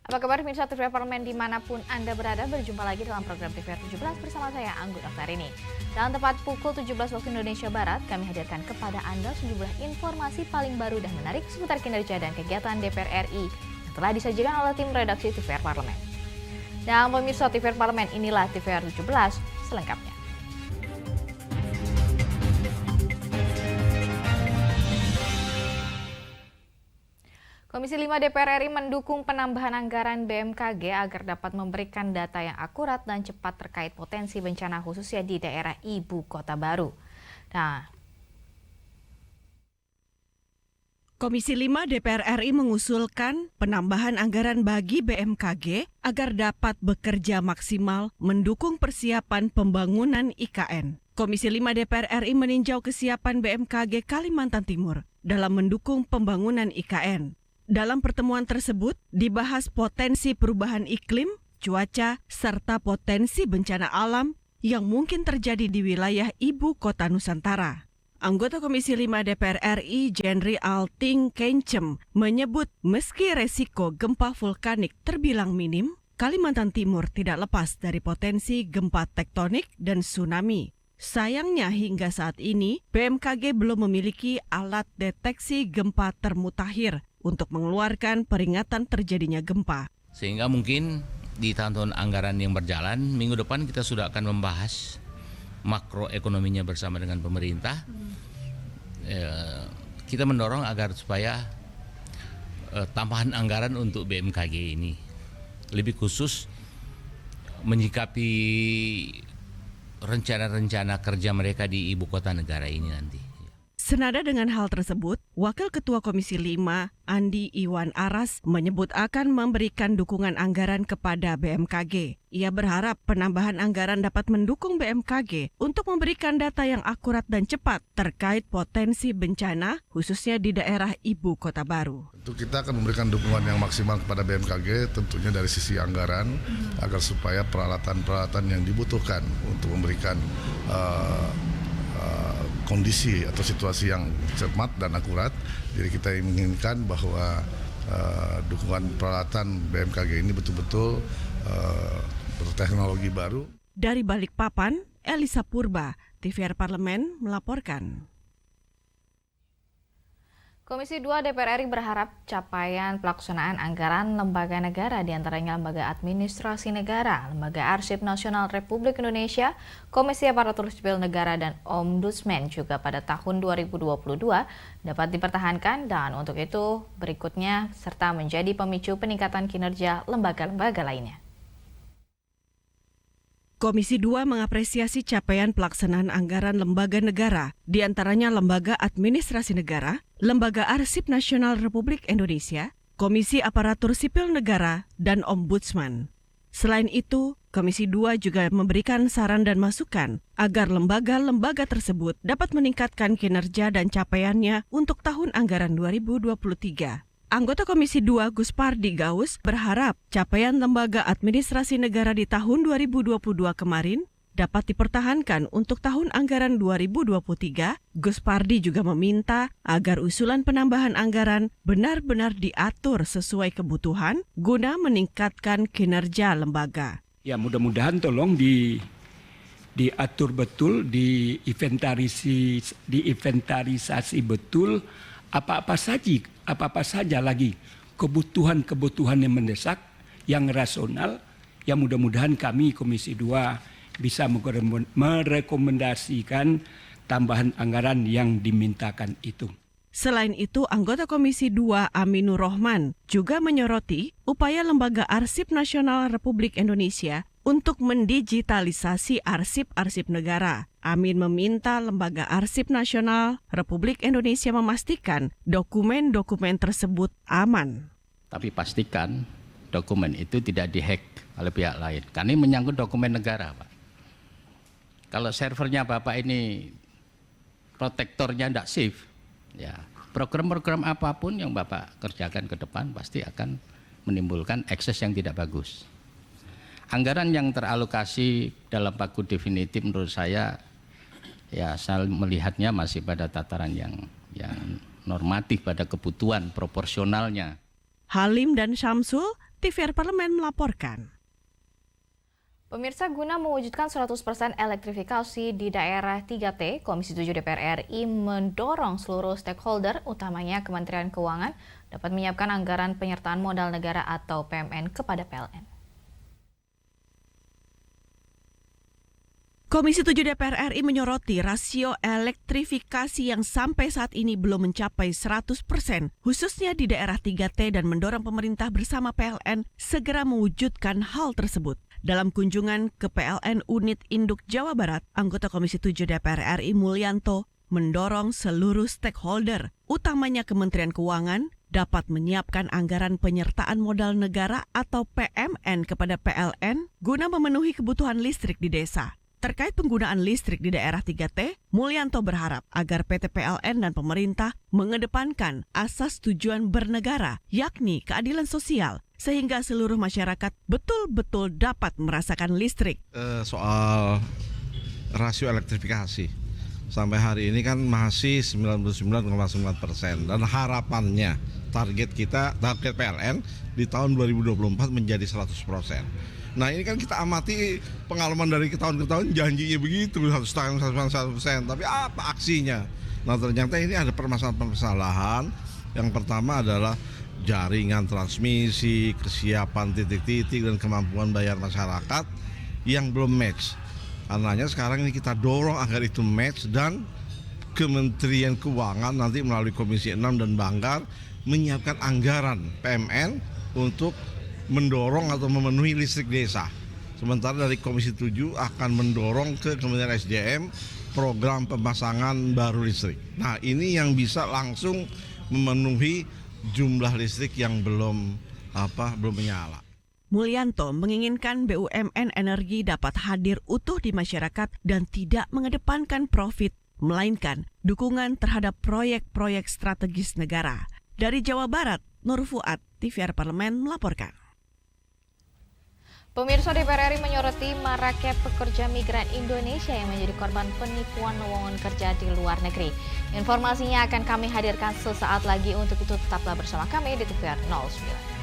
Apa kabar pemirsa TVR Parlemen dimanapun Anda berada, berjumpa lagi dalam program TVR 17 bersama saya Anggun Oktarini. Dalam tepat pukul 17 waktu Indonesia Barat, kami hadirkan kepada Anda sejumlah informasi paling baru dan menarik seputar kinerja dan kegiatan DPR RI yang telah disajikan oleh tim redaksi TVR Parlemen. Dan pemirsa TVR Parlemen, inilah TVR 17 selengkapnya. Komisi 5 DPR RI mendukung penambahan anggaran BMKG agar dapat memberikan data yang akurat dan cepat terkait potensi bencana khususnya di daerah Ibu Kota Baru. Komisi 5 DPR RI mengusulkan penambahan anggaran bagi BMKG agar dapat bekerja maksimal mendukung persiapan pembangunan IKN. Komisi 5 DPR RI meninjau kesiapan BMKG Kalimantan Timur dalam mendukung pembangunan IKN. Dalam pertemuan tersebut, dibahas potensi perubahan iklim, cuaca, serta potensi bencana alam yang mungkin terjadi di wilayah Ibu Kota Nusantara. Anggota Komisi 5 DPR RI, Jenry Alting Kencem, menyebut meski resiko gempa vulkanik terbilang minim, Kalimantan Timur tidak lepas dari potensi gempa tektonik dan tsunami. Sayangnya hingga saat ini, BMKG belum memiliki alat deteksi gempa termutakhir untuk mengeluarkan peringatan terjadinya gempa. Sehingga mungkin di tahun-tahun anggaran yang berjalan, minggu depan kita sudah akan membahas makroekonominya bersama dengan pemerintah. Kita mendorong agar supaya tambahan anggaran untuk BMKG ini lebih khusus menyikapi rencana-rencana kerja mereka di ibu kota negara ini nanti. Senada dengan hal tersebut, Wakil Ketua Komisi 5, Andi Iwan Aras, menyebut akan memberikan dukungan anggaran kepada BMKG. Ia berharap penambahan anggaran dapat mendukung BMKG untuk memberikan data yang akurat dan cepat terkait potensi bencana, khususnya di daerah Ibu Kota Baru. Tentu kita akan memberikan dukungan yang maksimal kepada BMKG, tentunya dari sisi anggaran, agar supaya peralatan-peralatan yang dibutuhkan untuk memberikan kondisi atau situasi yang cepat dan akurat. Jadi kita menginginkan bahwa dukungan peralatan BMKG ini betul-betul berteknologi baru. Dari Balikpapan, Elisa Purba, TVR Parlemen melaporkan. Komisi 2 DPR RI berharap capaian pelaksanaan anggaran lembaga negara, diantaranya Lembaga Administrasi Negara, Lembaga Arsip Nasional Republik Indonesia, Komisi Aparatur Sipil Negara, dan Ombudsman juga pada tahun 2022 dapat dipertahankan, dan untuk itu berikutnya serta menjadi pemicu peningkatan kinerja lembaga-lembaga lainnya. Komisi 2 mengapresiasi capaian pelaksanaan anggaran lembaga negara, diantaranya Lembaga Administrasi Negara, Lembaga Arsip Nasional Republik Indonesia, Komisi Aparatur Sipil Negara, dan Ombudsman. Selain itu, Komisi 2 juga memberikan saran dan masukan agar lembaga-lembaga tersebut dapat meningkatkan kinerja dan capaiannya untuk tahun anggaran 2023. Anggota Komisi 2 Guspardi Gaus berharap capaian lembaga administrasi negara di tahun 2022 kemarin dapat dipertahankan untuk tahun anggaran 2023. Guspardi juga meminta agar usulan penambahan anggaran benar-benar diatur sesuai kebutuhan guna meningkatkan kinerja lembaga. Ya, mudah-mudahan tolong diatur betul, diinventarisasi betul apa-apa saja lagi kebutuhan-kebutuhan yang mendesak, yang rasional, yang mudah-mudahan kami Komisi 2 bisa merekomendasikan tambahan anggaran yang dimintakan itu. Selain itu, anggota Komisi 2 Aminur Rohman juga menyoroti upaya Lembaga Arsip Nasional Republik Indonesia untuk mendigitalisasi arsip-arsip negara. Amin meminta Lembaga Arsip Nasional Republik Indonesia memastikan dokumen-dokumen tersebut aman. Tapi pastikan dokumen itu tidak dihack oleh pihak lain. Karena ini menyangkut dokumen negara, Pak. Kalau servernya Bapak ini protektornya tidak safe, ya program-program apapun yang Bapak kerjakan ke depan pasti akan menimbulkan akses yang tidak bagus. Anggaran yang teralokasi dalam pagu definitif menurut saya melihatnya masih pada tataran yang normatif, pada kebutuhan proporsionalnya. Halim dan Syamsul, TVR Parlemen melaporkan. Pemirsa, guna mewujudkan 100% elektrifikasi di daerah 3T, Komisi 7 DPR RI mendorong seluruh stakeholder, utamanya Kementerian Keuangan, dapat menyiapkan anggaran penyertaan modal negara atau PMN kepada PLN. Komisi 7 DPR RI menyoroti rasio elektrifikasi yang sampai saat ini belum mencapai 100%, khususnya di daerah 3T dan mendorong pemerintah bersama PLN segera mewujudkan hal tersebut. Dalam kunjungan ke PLN Unit Induk Jawa Barat, anggota Komisi 7 DPR RI Mulyanto mendorong seluruh stakeholder, utamanya Kementerian Keuangan, dapat menyiapkan anggaran penyertaan modal negara atau PMN kepada PLN guna memenuhi kebutuhan listrik di desa. Terkait penggunaan listrik di daerah 3T, Mulyanto berharap agar PT PLN dan pemerintah mengedepankan asas tujuan bernegara, yakni keadilan sosial, sehingga seluruh masyarakat betul-betul dapat merasakan listrik. Soal rasio elektrifikasi, sampai hari ini kan masih 99,9% dan harapannya target PLN di tahun 2024 menjadi 100%. Nah ini kan kita amati pengalaman dari tahun ke tahun janjinya begitu 100%, tapi apa aksinya? Nah ternyata ini ada permasalahan. Yang pertama adalah jaringan transmisi, kesiapan titik-titik dan kemampuan bayar masyarakat yang belum match. Karenanya sekarang ini kita dorong agar itu match dan Kementerian Keuangan nanti melalui Komisi 6 dan Banggar menyiapkan anggaran PMN untuk mendorong atau memenuhi listrik desa. Sementara dari Komisi 7 akan mendorong ke Kementerian SDM program pemasangan baru listrik. Nah ini yang bisa langsung memenuhi jumlah listrik yang belum menyala. Mulyanto menginginkan BUMN energi dapat hadir utuh di masyarakat dan tidak mengedepankan profit, melainkan dukungan terhadap proyek-proyek strategis negara. Dari Jawa Barat, Nur Fuad, TVR Parlemen melaporkan. Pemirsa, DPR RI menyoroti maraknya pekerja migran Indonesia yang menjadi korban penipuan lowongan kerja di luar negeri. Informasinya akan kami hadirkan sesaat lagi. Untuk itu tetaplah bersama kami di TVR 09.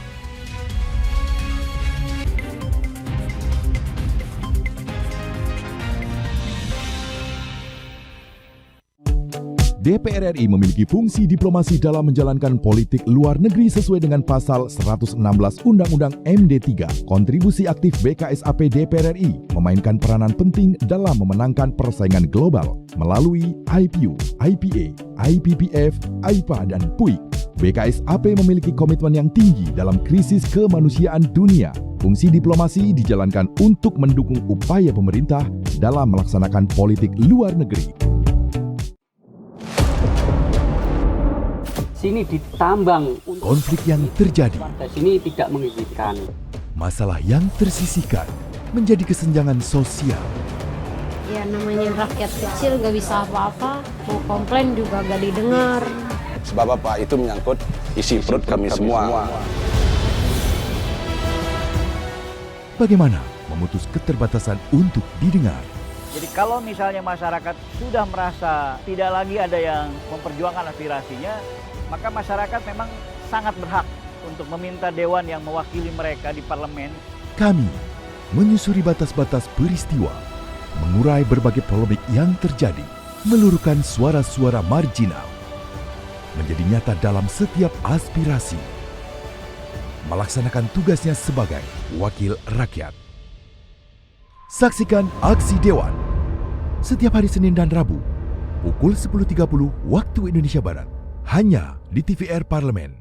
DPR RI memiliki fungsi diplomasi dalam menjalankan politik luar negeri sesuai dengan pasal 116 Undang-Undang MD3. Kontribusi aktif BKSAP DPR RI memainkan peranan penting dalam memenangkan persaingan global melalui IPU, IPA, IPPF, IPA, dan PUIK. BKSAP memiliki komitmen yang tinggi dalam krisis kemanusiaan dunia. Fungsi diplomasi dijalankan untuk mendukung upaya pemerintah dalam melaksanakan politik luar negeri. Sini ditambang. Konflik yang terjadi, Sini tidak mengizinkan. masalah yang tersisihkan menjadi kesenjangan sosial. Ya namanya rakyat kecil gak bisa apa-apa, mau komplain juga gak didengar. Sebab apa? Itu menyangkut isi perut kami semua. Bagaimana memutus keterbatasan untuk didengar? Jadi kalau misalnya masyarakat sudah merasa tidak lagi ada yang memperjuangkan aspirasinya, maka masyarakat memang sangat berhak untuk meminta dewan yang mewakili mereka di parlemen. Kami menyusuri batas-batas peristiwa, mengurai berbagai polemik yang terjadi, meluruhkan suara-suara marginal, menjadi nyata dalam setiap aspirasi, melaksanakan tugasnya sebagai wakil rakyat. Saksikan Aksi Dewan setiap hari Senin dan Rabu pukul 10.30 waktu Indonesia Barat, hanya di TVR Parlemen.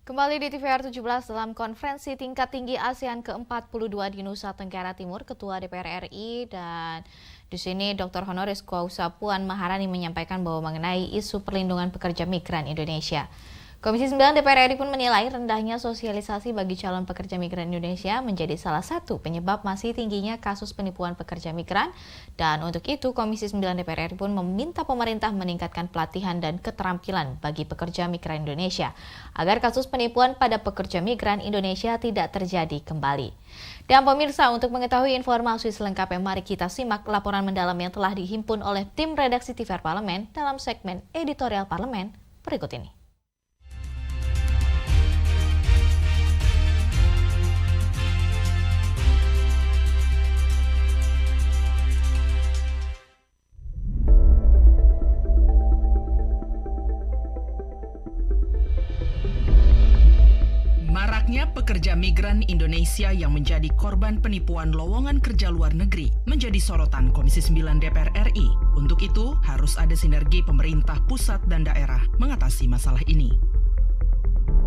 Kembali di TVR 17 dalam konferensi tingkat tinggi ASEAN ke-42 di Nusa Tenggara Timur, Ketua DPR RI dan di sini Dr. Honoris Causa Puan Maharani menyampaikan bahwa mengenai isu perlindungan pekerja migran Indonesia. Komisi 9 DPR RI pun menilai rendahnya sosialisasi bagi calon pekerja migran Indonesia menjadi salah satu penyebab masih tingginya kasus penipuan pekerja migran. Dan untuk itu Komisi 9 DPR RI pun meminta pemerintah meningkatkan pelatihan dan keterampilan bagi pekerja migran Indonesia agar kasus penipuan pada pekerja migran Indonesia tidak terjadi kembali. Dan pemirsa, untuk mengetahui informasi selengkapnya, mari kita simak laporan mendalam yang telah dihimpun oleh tim redaksi TVR Parlemen dalam segmen editorial Parlemen berikut ini. Maraknya pekerja migran Indonesia yang menjadi korban penipuan lowongan kerja luar negeri menjadi sorotan Komisi 9 DPR RI. Untuk itu, harus ada sinergi pemerintah pusat dan daerah mengatasi masalah ini.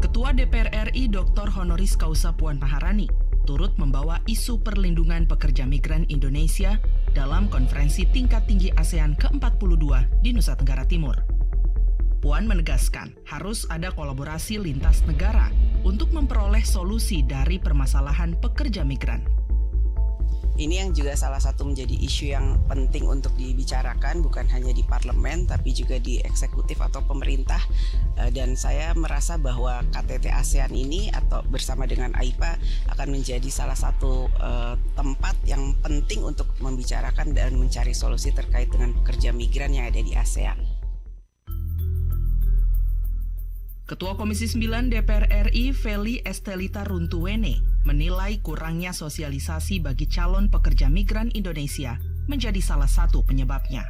Ketua DPR RI Dr. Honoris Causa Puan Maharani turut membawa isu perlindungan pekerja migran Indonesia dalam konferensi tingkat tinggi ASEAN ke-42 di Nusa Tenggara Timur. Puan menegaskan harus ada kolaborasi lintas negara untuk memperoleh solusi dari permasalahan pekerja migran. Ini yang juga salah satu menjadi isu yang penting untuk dibicarakan, bukan hanya di parlemen tapi juga di eksekutif atau pemerintah. Dan saya merasa bahwa KTT ASEAN ini atau bersama dengan AIPA akan menjadi salah satu tempat yang penting untuk membicarakan dan mencari solusi terkait dengan pekerja migran yang ada di ASEAN. Ketua Komisi 9 DPR RI Feli Estelita Runtuwene menilai kurangnya sosialisasi bagi calon pekerja migran Indonesia menjadi salah satu penyebabnya.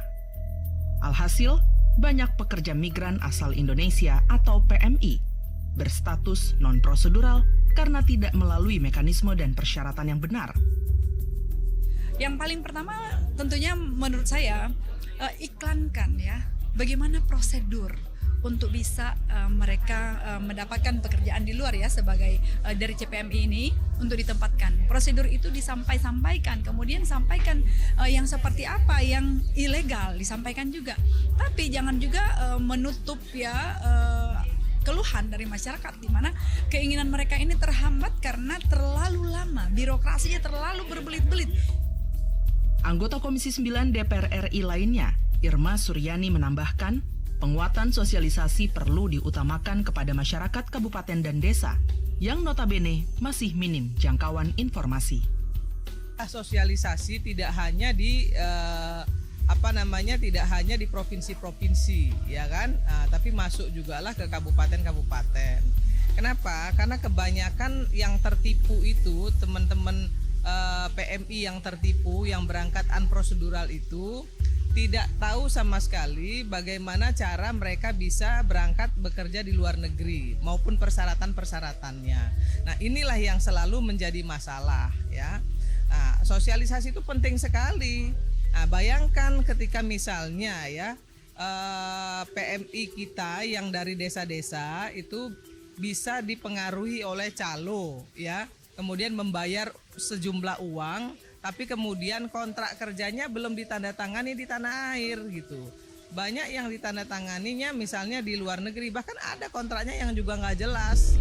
Alhasil, banyak pekerja migran asal Indonesia atau PMI berstatus non-prosedural karena tidak melalui mekanisme dan persyaratan yang benar. Yang paling pertama tentunya menurut saya iklankan ya, bagaimana prosedur untuk bisa mereka mendapatkan pekerjaan di luar ya sebagai dari CPMI ini untuk ditempatkan. Prosedur itu disampaikan, kemudian sampaikan yang seperti apa yang ilegal disampaikan juga. Tapi jangan juga menutup ya keluhan dari masyarakat di mana keinginan mereka ini terhambat karena terlalu lama, birokrasinya terlalu berbelit-belit. Anggota Komisi 9 DPR RI lainnya, Irma Suryani menambahkan, penguatan sosialisasi perlu diutamakan kepada masyarakat kabupaten dan desa yang notabene masih minim jangkauan informasi. Sosialisasi tidak hanya di tidak hanya di provinsi-provinsi, ya kan? Tapi masuk jugalah ke kabupaten-kabupaten. Kenapa? Karena kebanyakan yang tertipu itu teman-teman PMI yang tertipu, yang berangkat unprosedural itu tidak tahu sama sekali bagaimana cara mereka bisa berangkat bekerja di luar negeri maupun persyaratan-persyaratannya. Nah, inilah yang selalu menjadi masalah ya. Nah, sosialisasi itu penting sekali. Nah, bayangkan ketika misalnya ya PMI kita yang dari desa-desa itu bisa dipengaruhi oleh calo ya, kemudian membayar sejumlah uang, tapi kemudian kontrak kerjanya belum ditandatangani di tanah air gitu. Banyak yang ditandatanganinya misalnya di luar negeri, bahkan ada kontraknya yang juga nggak jelas.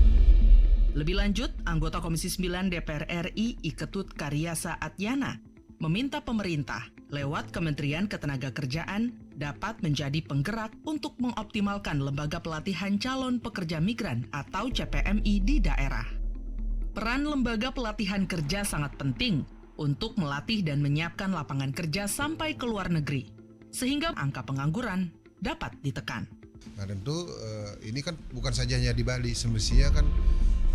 Lebih lanjut, anggota Komisi 9 DPR RI Iketut Karyasa Atyana meminta pemerintah lewat Kementerian Ketenagakerjaan dapat menjadi penggerak untuk mengoptimalkan lembaga pelatihan calon pekerja migran atau CPMI di daerah. Peran lembaga pelatihan kerja sangat penting untuk melatih dan menyiapkan lapangan kerja sampai ke luar negeri, sehingga angka pengangguran dapat ditekan. Nah tentu ini kan bukan saja hanya di Bali, semestinya kan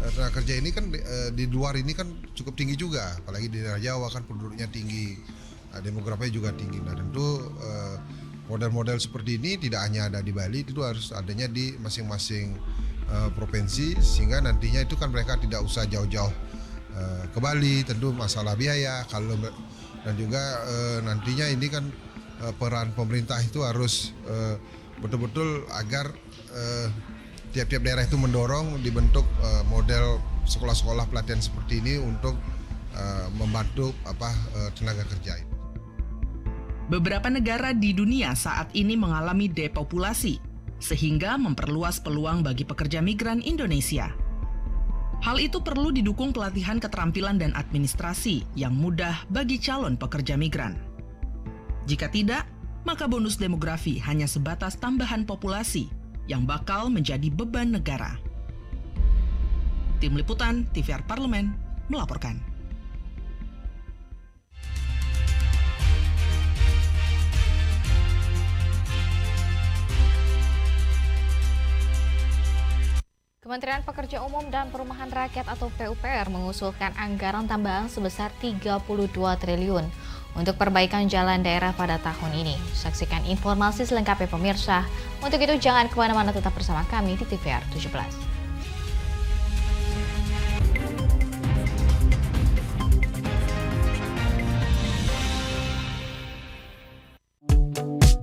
tenaga kerja ini kan di luar ini kan cukup tinggi juga, apalagi di daerah Jawa kan penduduknya tinggi, demografinya juga tinggi. Nah tentu model-model seperti ini tidak hanya ada di Bali, itu harus adanya di masing-masing provinsi, sehingga nantinya itu kan mereka tidak usah jauh-jauh ke Bali. Tentu masalah biaya kalau dan juga nantinya ini kan peran pemerintah itu harus betul-betul agar tiap-tiap daerah itu mendorong dibentuk model sekolah-sekolah pelatihan seperti ini untuk membantu tenaga kerja. Beberapa negara di dunia saat ini mengalami depopulasi sehingga memperluas peluang bagi pekerja migran Indonesia. Hal itu perlu didukung pelatihan keterampilan dan administrasi yang mudah bagi calon pekerja migran. Jika tidak, maka bonus demografi hanya sebatas tambahan populasi yang bakal menjadi beban negara. Tim Liputan TVR Parlemen melaporkan. Kementerian Pekerjaan Umum dan Perumahan Rakyat atau PUPR mengusulkan anggaran tambahan sebesar 32 triliun untuk perbaikan jalan daerah pada tahun ini. Saksikan informasi selengkapnya pemirsa. Untuk itu jangan kemana-mana, tetap bersama kami di TVR 17.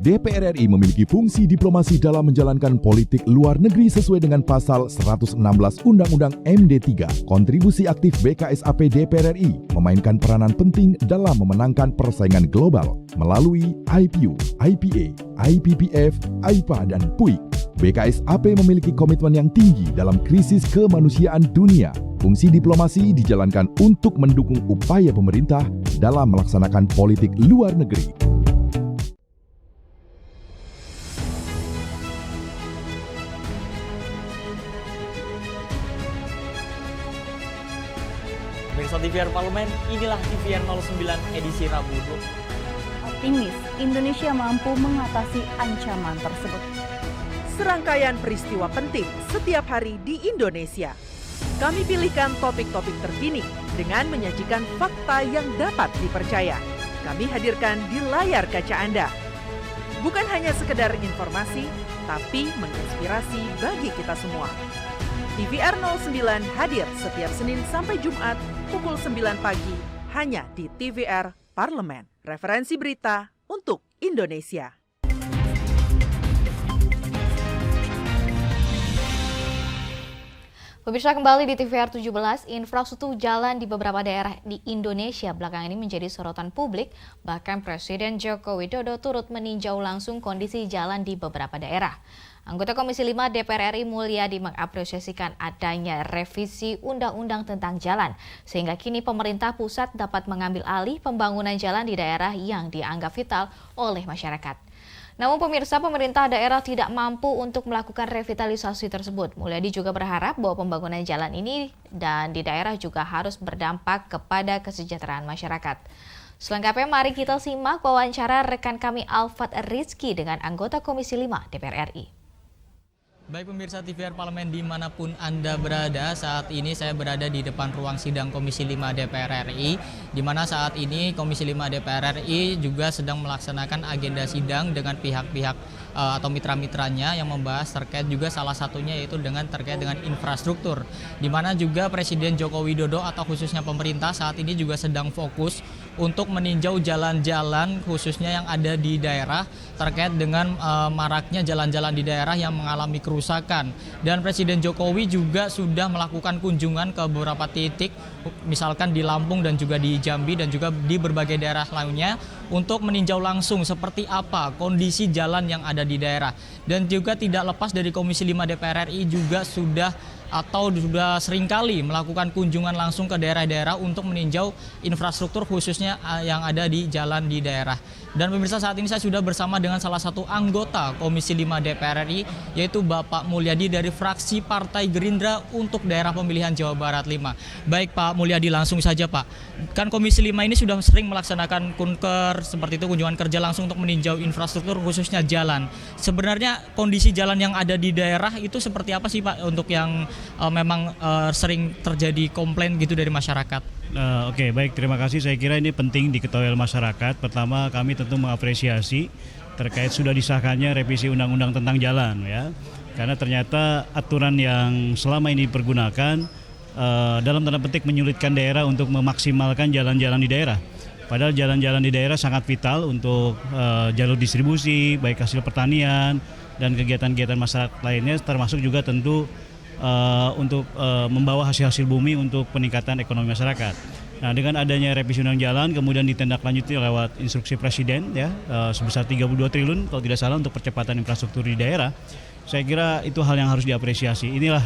DPR RI memiliki fungsi diplomasi dalam menjalankan politik luar negeri sesuai dengan pasal 116 Undang-Undang MD3. Kontribusi aktif BKSAP DPR RI memainkan peranan penting dalam memenangkan persaingan global melalui IPU, IPA, IPPF, IPA, dan PUIK. BKSAP memiliki komitmen yang tinggi dalam krisis kemanusiaan dunia. Fungsi diplomasi dijalankan untuk mendukung upaya pemerintah dalam melaksanakan politik luar negeri. Pemirsa TVR Parlemen, inilah TVR 09 edisi Rabu. Optimis, Indonesia mampu mengatasi ancaman tersebut. Serangkaian peristiwa penting setiap hari di Indonesia. Kami pilihkan topik-topik terkini dengan menyajikan fakta yang dapat dipercaya. Kami hadirkan di layar kaca Anda. Bukan hanya sekedar informasi, tapi menginspirasi bagi kita semua. TVR 09 hadir setiap Senin sampai Jumat pukul 9 pagi hanya di TVR Parlemen. Referensi berita untuk Indonesia. Pemirsa, kembali di TVR 17, infrastruktur jalan di beberapa daerah di Indonesia belakangan ini menjadi sorotan publik. Bahkan Presiden Joko Widodo turut meninjau langsung kondisi jalan di beberapa daerah. Anggota Komisi 5 DPR RI Mulyadi mengapresiasikan adanya revisi undang-undang tentang jalan, sehingga kini pemerintah pusat dapat mengambil alih pembangunan jalan di daerah yang dianggap vital oleh masyarakat. Namun pemirsa, pemerintah daerah tidak mampu untuk melakukan revitalisasi tersebut. Mulyadi juga berharap bahwa pembangunan jalan ini dan di daerah juga harus berdampak kepada kesejahteraan masyarakat. Selengkapnya mari kita simak wawancara rekan kami Alfat Rizky dengan anggota Komisi 5 DPR RI. Baik pemirsa TVR Parlemen dimanapun Anda berada, saat ini saya berada di depan ruang sidang Komisi 5 DPR RI, di mana saat ini Komisi 5 DPR RI juga sedang melaksanakan agenda sidang dengan pihak-pihak atau mitra-mitranya yang membahas terkait juga salah satunya yaitu terkait dengan infrastruktur, di mana juga Presiden Joko Widodo atau khususnya pemerintah saat ini juga sedang fokus untuk meninjau jalan-jalan khususnya yang ada di daerah terkait dengan maraknya jalan-jalan di daerah yang mengalami kerusakan. Dan Presiden Jokowi juga sudah melakukan kunjungan ke beberapa titik, misalkan di Lampung dan juga di Jambi dan juga di berbagai daerah lainnya untuk meninjau langsung seperti apa kondisi jalan yang ada di daerah. Dan juga tidak lepas dari Komisi 5 DPR RI juga sudah seringkali melakukan kunjungan langsung ke daerah-daerah untuk meninjau infrastruktur khususnya yang ada di jalan di daerah. Dan pemirsa, saat ini saya sudah bersama dengan salah satu anggota Komisi 5 DPR RI yaitu Bapak Mulyadi dari fraksi Partai Gerindra untuk daerah pemilihan Jawa Barat 5. Baik Pak Mulyadi, langsung saja Pak. Kan Komisi 5 ini sudah sering melaksanakan kunker seperti itu, kunjungan kerja langsung untuk meninjau infrastruktur khususnya jalan. Sebenarnya kondisi jalan yang ada di daerah itu seperti apa sih Pak untuk yang memang sering terjadi komplain gitu dari masyarakat? Oke, baik, terima kasih. Saya kira ini penting diketahui oleh masyarakat. Pertama, kami tentu mengapresiasi terkait sudah disahkannya revisi undang-undang tentang jalan, ya. Karena ternyata aturan yang selama ini dipergunakan dalam tanda petik menyulitkan daerah untuk memaksimalkan jalan-jalan di daerah. Padahal jalan-jalan di daerah sangat vital untuk jalur distribusi, baik hasil pertanian dan kegiatan-kegiatan masyarakat lainnya, termasuk juga tentu untuk membawa hasil-hasil bumi untuk peningkatan ekonomi masyarakat. Nah, dengan adanya revisi undang jalan kemudian ditindaklanjuti lewat instruksi Presiden ya sebesar 32 triliun kalau tidak salah untuk percepatan infrastruktur di daerah. Saya kira itu hal yang harus diapresiasi. Inilah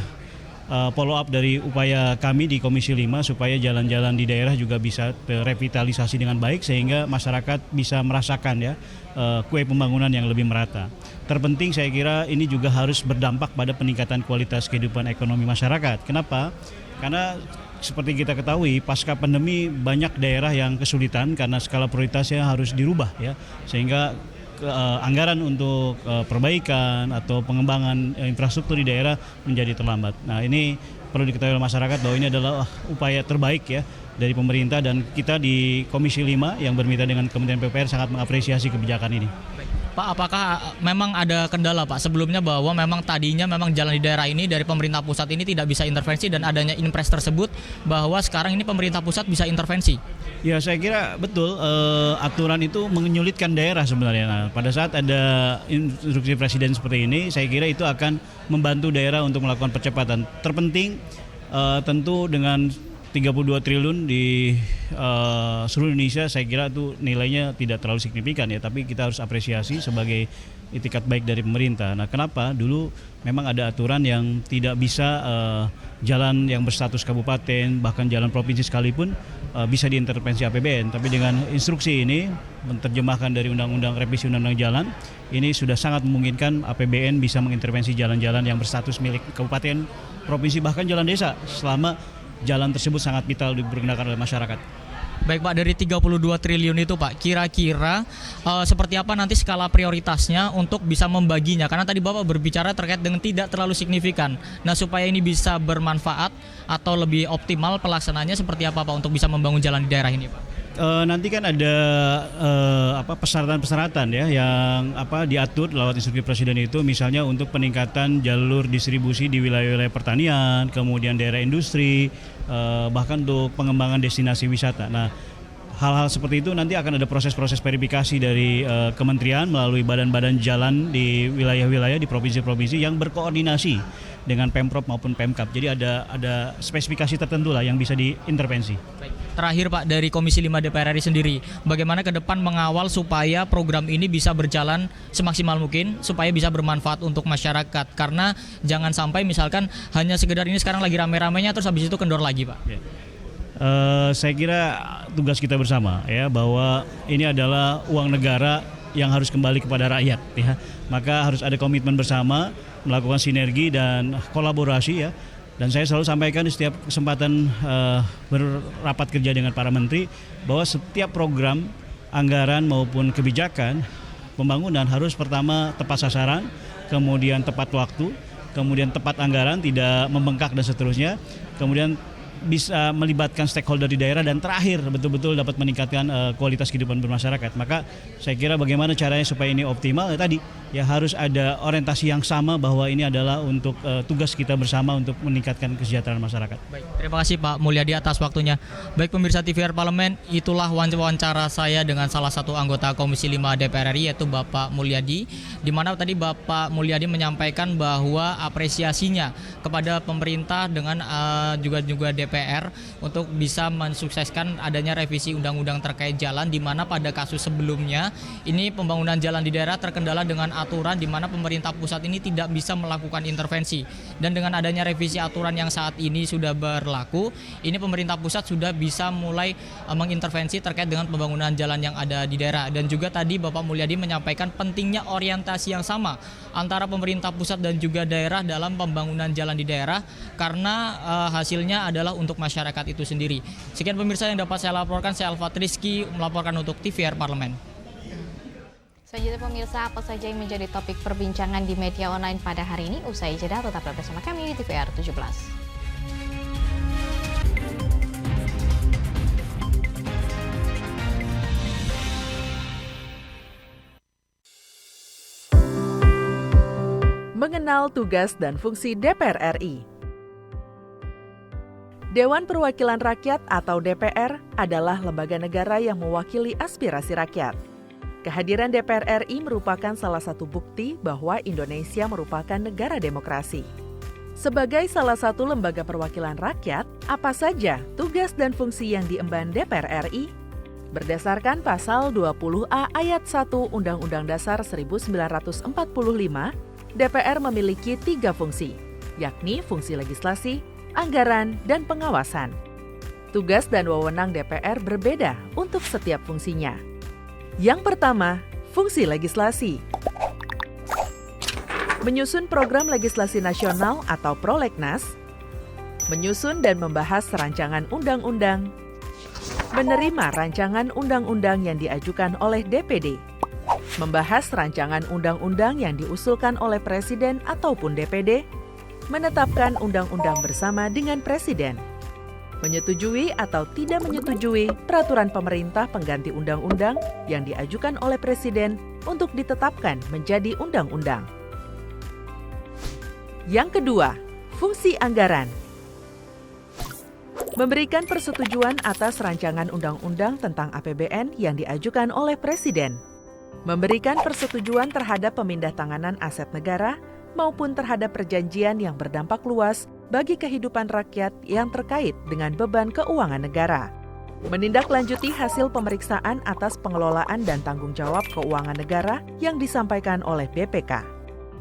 follow up dari upaya kami di Komisi 5 supaya jalan-jalan di daerah juga bisa revitalisasi dengan baik sehingga masyarakat bisa merasakan ya kue pembangunan yang lebih merata. Terpenting saya kira ini juga harus berdampak pada peningkatan kualitas kehidupan ekonomi masyarakat. Kenapa? Karena seperti kita ketahui pasca pandemi banyak daerah yang kesulitan karena skala prioritasnya harus dirubah ya. Sehingga anggaran untuk perbaikan atau pengembangan infrastruktur di daerah menjadi terlambat. Nah, ini perlu diketahui oleh masyarakat bahwa ini adalah upaya terbaik ya dari pemerintah, dan kita di Komisi 5 yang bermitra dengan Kementerian PUPR sangat mengapresiasi kebijakan ini. Pak, apakah memang ada kendala Pak sebelumnya bahwa memang tadinya memang jalan di daerah ini dari pemerintah pusat ini tidak bisa intervensi, dan adanya impres tersebut bahwa sekarang ini pemerintah pusat bisa intervensi? Ya, saya kira betul, aturan itu menyulitkan daerah sebenarnya. Nah, pada saat ada instruksi presiden seperti ini, saya kira itu akan membantu daerah untuk melakukan percepatan. Terpenting tentu dengan 32 triliun di seluruh Indonesia, saya kira itu nilainya tidak terlalu signifikan ya, tapi kita harus apresiasi sebagai itikat baik dari pemerintah. Nah, kenapa? Dulu memang ada aturan yang tidak bisa jalan yang berstatus kabupaten, bahkan jalan provinsi sekalipun bisa diintervensi APBN, tapi dengan instruksi ini menerjemahkan dari revisi undang-undang jalan, ini sudah sangat memungkinkan APBN bisa mengintervensi jalan-jalan yang berstatus milik kabupaten, provinsi, bahkan jalan desa selama jalan tersebut sangat vital digunakan oleh masyarakat. Baik Pak, dari 32 triliun itu Pak, kira-kira seperti apa nanti skala prioritasnya untuk bisa membaginya? Karena tadi Bapak berbicara terkait dengan tidak terlalu signifikan. Nah, supaya ini bisa bermanfaat atau lebih optimal pelaksanaannya seperti apa Pak untuk bisa membangun jalan di daerah ini Pak? Nanti kan ada persyaratan-persyaratan ya yang diatur lewat instruksi presiden itu, misalnya untuk peningkatan jalur distribusi di wilayah-wilayah pertanian, kemudian daerah industri, bahkan untuk pengembangan destinasi wisata. Nah, hal-hal seperti itu nanti akan ada proses-proses verifikasi dari kementerian melalui badan-badan jalan di wilayah-wilayah di provinsi-provinsi yang berkoordinasi dengan Pemprov maupun Pemkab. Jadi ada spesifikasi tertentu lah yang bisa diintervensi. Baik. Terakhir Pak, dari Komisi 5 DPR RI sendiri, bagaimana ke depan mengawal supaya program ini bisa berjalan semaksimal mungkin, supaya bisa bermanfaat untuk masyarakat? Karena jangan sampai misalkan hanya sekedar ini sekarang lagi rame-ramenya terus habis itu kendor lagi Pak. Saya kira tugas kita bersama ya, bahwa ini adalah uang negara yang harus kembali kepada rakyat ya. Maka harus ada komitmen bersama, melakukan sinergi dan kolaborasi ya. Dan saya selalu sampaikan di setiap kesempatan berrapat kerja dengan para menteri bahwa setiap program, anggaran maupun kebijakan pembangunan harus pertama tepat sasaran, kemudian tepat waktu, kemudian tepat anggaran, tidak membengkak dan seterusnya, kemudian bisa melibatkan stakeholder di daerah, dan terakhir betul-betul dapat meningkatkan kualitas kehidupan bermasyarakat. Maka saya kira bagaimana caranya supaya ini optimal tadi ya, harus ada orientasi yang sama bahwa ini adalah untuk tugas kita bersama untuk meningkatkan kesejahteraan masyarakat. Baik, terima kasih Pak Mulyadi atas waktunya. Baik pemirsa TVR Parlemen, itulah wawancara saya dengan salah satu anggota Komisi 5 DPR RI yaitu Bapak Mulyadi, di mana tadi Bapak Mulyadi menyampaikan bahwa apresiasinya kepada pemerintah dengan juga DPR untuk bisa mensukseskan adanya revisi undang-undang terkait jalan, di mana pada kasus sebelumnya ini pembangunan jalan di daerah terkendala dengan aturan di mana pemerintah pusat ini tidak bisa melakukan intervensi, dan dengan adanya revisi aturan yang saat ini sudah berlaku, ini pemerintah pusat sudah bisa mulai mengintervensi terkait dengan pembangunan jalan yang ada di daerah. Dan juga tadi Bapak Mulyadi menyampaikan pentingnya orientasi yang sama antara pemerintah pusat dan juga daerah dalam pembangunan jalan di daerah, karena hasilnya adalah untuk masyarakat itu sendiri. Sekian pemirsa yang dapat saya laporkan, saya Alfat Rizky melaporkan untuk TVR Parlemen. Selanjutnya pemirsa, apa saja yang menjadi topik perbincangan di media online pada hari ini? Usai jeda, tetaplah bersama kami di TVR 17. Mengenal tugas dan fungsi DPR RI. Dewan Perwakilan Rakyat atau DPR adalah lembaga negara yang mewakili aspirasi rakyat. Kehadiran DPR RI merupakan salah satu bukti bahwa Indonesia merupakan negara demokrasi. Sebagai salah satu lembaga perwakilan rakyat, apa saja tugas dan fungsi yang diemban DPR RI? Berdasarkan pasal 20A ayat 1 Undang-Undang Dasar 1945, DPR memiliki 3 fungsi, yakni fungsi legislasi, anggaran, dan pengawasan. Tugas dan wewenang DPR berbeda untuk setiap fungsinya. Yang pertama, fungsi legislasi. Menyusun program legislasi nasional atau prolegnas, menyusun dan membahas rancangan undang-undang, menerima rancangan undang-undang yang diajukan oleh DPD, membahas rancangan undang-undang yang diusulkan oleh Presiden ataupun DPD, menetapkan undang-undang bersama dengan Presiden, menyetujui atau tidak menyetujui peraturan pemerintah pengganti undang-undang yang diajukan oleh Presiden untuk ditetapkan menjadi undang-undang. Yang kedua, fungsi anggaran. Memberikan persetujuan atas rancangan undang-undang tentang APBN yang diajukan oleh Presiden. Memberikan persetujuan terhadap pemindahantanganan aset negara maupun terhadap perjanjian yang berdampak luas bagi kehidupan rakyat yang terkait dengan beban keuangan negara. Menindaklanjuti hasil pemeriksaan atas pengelolaan dan tanggung jawab keuangan negara yang disampaikan oleh BPK.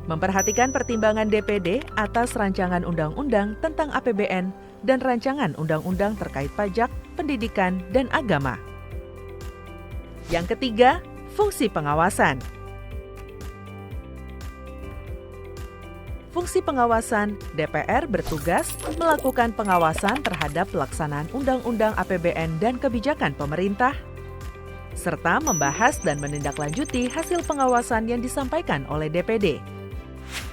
Memperhatikan pertimbangan DPD atas rancangan undang-undang tentang APBN dan rancangan undang-undang terkait pajak, pendidikan, dan agama. Yang ketiga, fungsi pengawasan. Fungsi pengawasan, DPR bertugas melakukan pengawasan terhadap pelaksanaan undang-undang APBN dan kebijakan pemerintah, serta membahas dan menindaklanjuti hasil pengawasan yang disampaikan oleh DPD.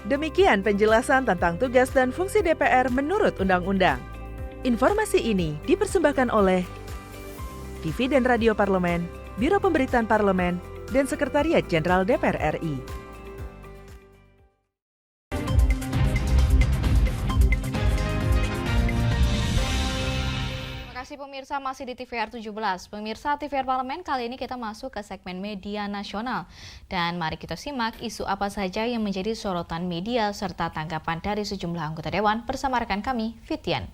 Demikian penjelasan tentang tugas dan fungsi DPR menurut undang-undang. Informasi ini dipersembahkan oleh TV dan Radio Parlemen, Biro Pemberitaan Parlemen, dan Sekretariat Jenderal DPR RI. Terima kasih pemirsa, masih di TVR 17. Pemirsa TVR Parlemen, kali ini kita masuk ke segmen media nasional. Dan mari kita simak isu apa saja yang menjadi sorotan media serta tanggapan dari sejumlah anggota Dewan bersama rekan kami, Fitian.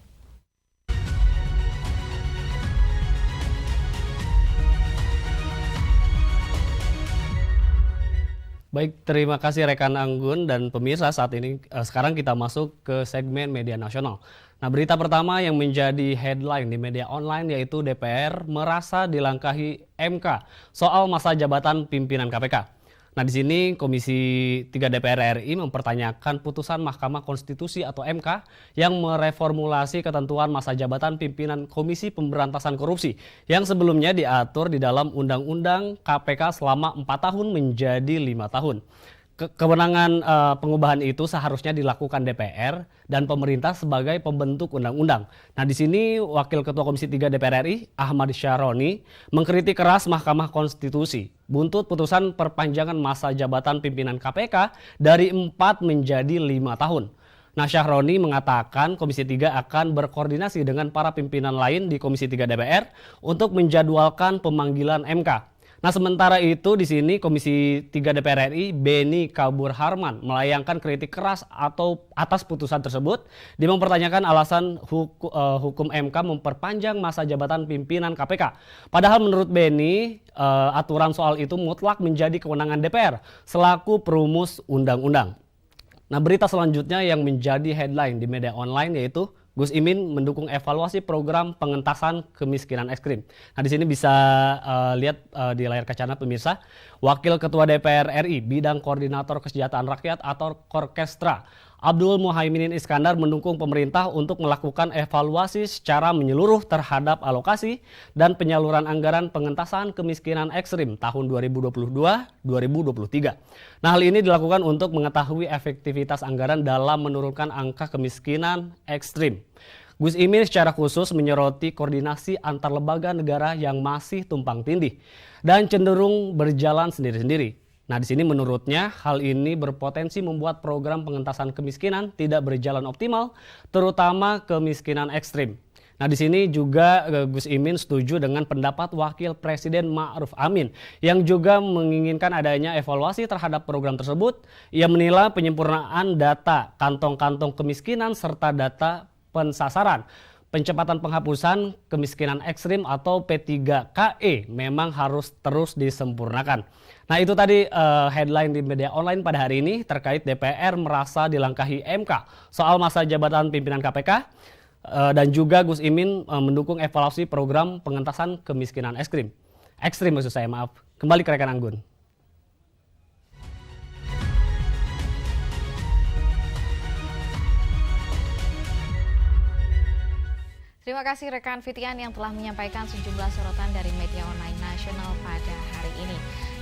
Baik, terima kasih rekan Anggun dan pemirsa. Saat ini sekarang kita masuk ke segmen media nasional. Nah, berita pertama yang menjadi headline di media online yaitu DPR merasa dilangkahi MK soal masa jabatan pimpinan KPK. Nah, di sini Komisi 3 DPR RI mempertanyakan putusan Mahkamah Konstitusi atau MK yang mereformulasi ketentuan masa jabatan pimpinan Komisi Pemberantasan Korupsi yang sebelumnya diatur di dalam Undang-Undang KPK selama 4 tahun menjadi 5 tahun. Kewenangan pengubahan itu seharusnya dilakukan DPR dan pemerintah sebagai pembentuk undang-undang. Nah, di sini Wakil Ketua Komisi 3 DPR RI, Ahmad Syahroni, mengkritik keras Mahkamah Konstitusi buntut putusan perpanjangan masa jabatan pimpinan KPK dari 4 menjadi 5 tahun. Nah, Syahroni mengatakan Komisi 3 akan berkoordinasi dengan para pimpinan lain di Komisi 3 DPR untuk menjadwalkan pemanggilan MK. Nah, sementara itu di sini Komisi 3 DPR RI Beni Kabur Harman melayangkan kritik keras atau atas putusan tersebut. Dia mempertanyakan alasan hukum MK memperpanjang masa jabatan pimpinan KPK. Padahal menurut Beni aturan soal itu mutlak menjadi kewenangan DPR selaku perumus undang-undang. Nah, berita selanjutnya yang menjadi headline di media online yaitu Gus Imin mendukung evaluasi program pengentasan kemiskinan ekstrim. Nah, di sini bisa lihat di layar kaca Anda pemirsa, Wakil Ketua DPR RI bidang Koordinator Kesejahteraan Rakyat atau Korkestra, Abdul Muhaimin Iskandar mendukung pemerintah untuk melakukan evaluasi secara menyeluruh terhadap alokasi dan penyaluran anggaran pengentasan kemiskinan ekstrim tahun 2022-2023. Nah, hal ini dilakukan untuk mengetahui efektivitas anggaran dalam menurunkan angka kemiskinan ekstrim. Gus Imin secara khusus menyoroti koordinasi antar lembaga negara yang masih tumpang tindih dan cenderung berjalan sendiri-sendiri. Nah, di sini menurutnya hal ini berpotensi membuat program pengentasan kemiskinan tidak berjalan optimal, terutama kemiskinan ekstrim. Nah, di sini juga Gus Imin setuju dengan pendapat Wakil Presiden Ma'ruf Amin yang juga menginginkan adanya evaluasi terhadap program tersebut. Ia menilai penyempurnaan data kantong-kantong kemiskinan serta data pensasaran, pencepatan penghapusan kemiskinan ekstrim atau P3KE memang harus terus disempurnakan. Nah, itu tadi headline di media online pada hari ini terkait DPR merasa dilangkahi MK soal masa jabatan pimpinan KPK dan juga Gus Imin mendukung evaluasi program pengentasan kemiskinan ekstrim. Ekstrim maksud saya, maaf. Kembali ke rekan Anggun. Terima kasih rekan Fitian yang telah menyampaikan sejumlah sorotan dari media online nasional pada hari ini.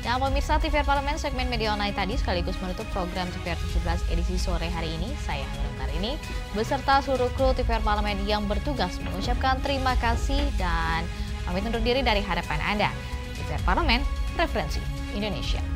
Dan pemirsa TVR Parlemen segmen media online tadi sekaligus menutup program TVR 17 edisi sore hari ini. Saya Hanum ini beserta seluruh kru TVR Parlemen yang bertugas mengucapkan terima kasih dan pamit undur diri dari hadapan Anda. TVR Parlemen, referensi Indonesia.